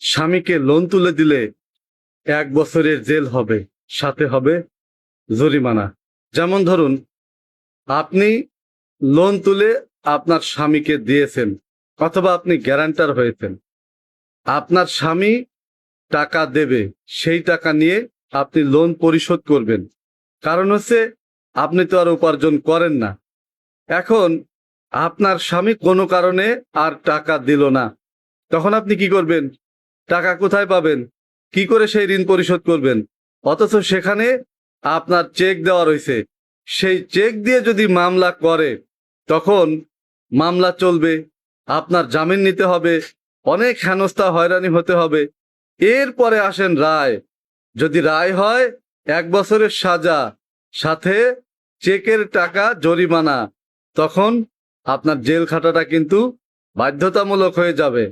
স্বামীকে লোন তুলে দিলে 1 বছরের জেল হবে, সাথে হবে জরিমানা। যেমন ধরুন, আপনি লোন তুলে আপনার স্বামীকে দিয়েছেন, অথবা আপনি গ্যারান্টার হয়েছেন। আপনার স্বামী টাকা দেবে, সেই টাকা নিয়ে আপনি লোন পরিশোধ করবেন। কারণ হচ্ছে, আপনি তো আর উপার্জন করেন না। এখন আপনার স্বামী কোনো কারণে আর টাকা দিল না, তখন আপনি কি করবেন? টাকা কোথায় পাবেন? কি করে সেই ঋণ পরিশোধ করবেন? অথচ সেখানে আপনার চেক দেওয়া রয়েছে। সেই চেক দিয়ে যদি মামলা করে, তখন মামলা চলবে, আপনার জামিন নিতে হবে, অনেক হেনস্থা হয়রানি হতে হবে। এরপরে আসেন রায়। যদি রায় হয় 1 বছরের সাজা, সাথে চেকের টাকা জরিমানা, তখন আপনার জেল খাটাটা কিন্তু বাধ্যতামূলক হয়ে যাবে।